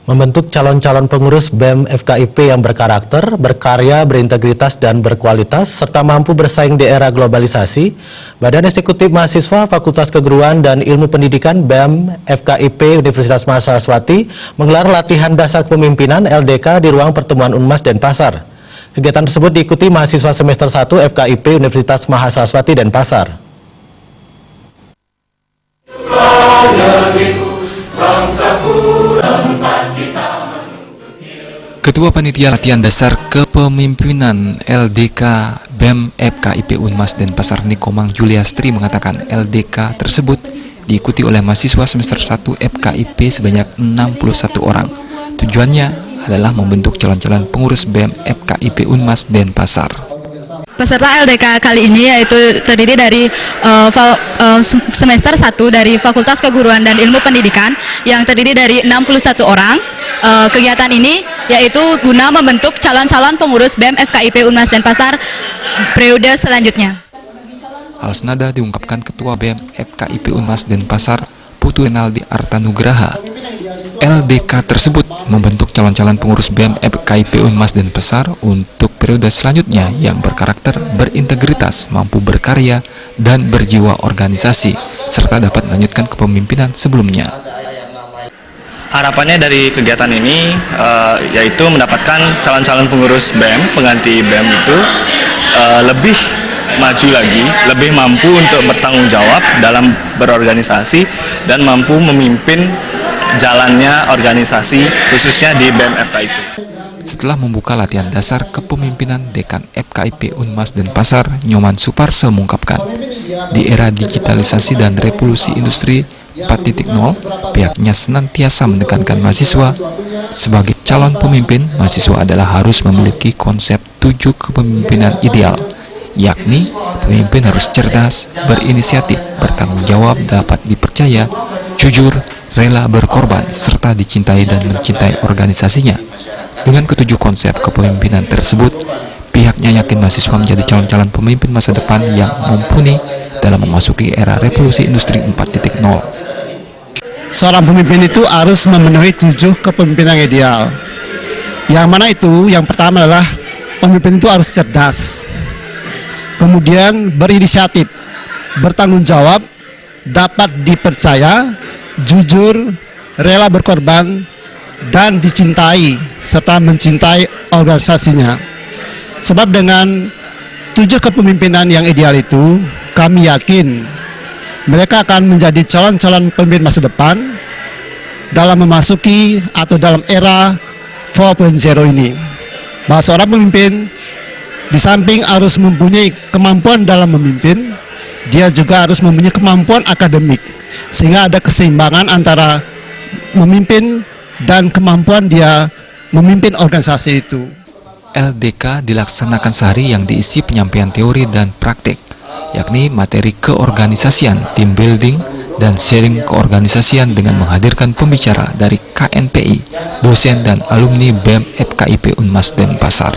Membentuk calon-calon pengurus BEM FKIP yang berkarakter, berkarya, berintegritas, dan berkualitas, serta mampu bersaing di era globalisasi, Badan Eksekutif Mahasiswa Fakultas Keguruan dan Ilmu Pendidikan BEM FKIP Universitas Mahasiswati menggelar latihan dasar kepemimpinan LDK di ruang pertemuan Unmas Denpasar. Kegiatan tersebut diikuti mahasiswa semester 1 FKIP Universitas Mahasiswati Denpasar. Ketua Panitia Latihan Dasar Kepemimpinan LDK BEM FKIP Unmas Denpasar Nikomang Juliastri mengatakan LDK tersebut diikuti oleh mahasiswa semester 1 FKIP sebanyak 61 orang. Tujuannya adalah membentuk calon-calon pengurus BEM FKIP Unmas Denpasar. Peserta LDK kali ini yaitu terdiri dari semester 1 dari Fakultas Keguruan dan Ilmu Pendidikan yang terdiri dari 61 orang. Kegiatan ini yaitu guna membentuk calon-calon pengurus BEM FKIP Unmas Denpasar periode selanjutnya. Hal senada diungkapkan Ketua BEM FKIP Unmas Denpasar Putu Renaldi Artanugraha. LDK tersebut membentuk calon-calon pengurus BEM FKIP Unmas Denpasar untuk periode selanjutnya yang berkarakter, berintegritas, mampu berkarya, dan berjiwa organisasi, serta dapat melanjutkan kepemimpinan sebelumnya. Harapannya dari kegiatan ini yaitu mendapatkan calon-calon pengurus BEM, pengganti BEM itu lebih maju lagi, lebih mampu untuk bertanggung jawab dalam berorganisasi dan mampu memimpin jalannya organisasi khususnya di BEM FKIP. Setelah membuka latihan dasar kepemimpinan Dekan FKIP Unmas Denpasar, Nyoman Suparse mengungkapkan, di era digitalisasi dan revolusi industri 4.0, pihaknya senantiasa menekankan mahasiswa sebagai calon pemimpin. Mahasiswa adalah harus memiliki konsep 7 kepemimpinan ideal, yakni pemimpin harus cerdas, berinisiatif, bertanggung jawab, dapat dipercaya, jujur, rela berkorban, serta dicintai dan mencintai organisasinya. Dengan ketujuh konsep kepemimpinan tersebut, pihaknya yakin mahasiswa menjadi calon-calon pemimpin masa depan yang mumpuni dalam memasuki era revolusi industri 4.0. Seorang pemimpin itu harus memenuhi 7 kepemimpinan ideal. Yang mana itu? Yang pertama adalah pemimpin itu harus cerdas, kemudian berinisiatif, bertanggung jawab, dapat dipercaya, jujur, rela berkorban, dan dicintai serta mencintai organisasinya. Sebab dengan 7 kepemimpinan yang ideal itu, kami yakin mereka akan menjadi calon-calon pemimpin masa depan dalam memasuki atau dalam era 4.0 ini. Bahwa seorang pemimpin di samping harus mempunyai kemampuan dalam memimpin, dia juga harus mempunyai kemampuan akademik, sehingga ada keseimbangan antara memimpin dan kemampuan dia memimpin organisasi itu. LDK dilaksanakan sehari yang diisi penyampaian teori dan praktik, yakni materi keorganisasian, team building, dan sharing keorganisasian dengan menghadirkan pembicara dari KNPI, dosen dan alumni BEM FKIP Unmas Denpasar.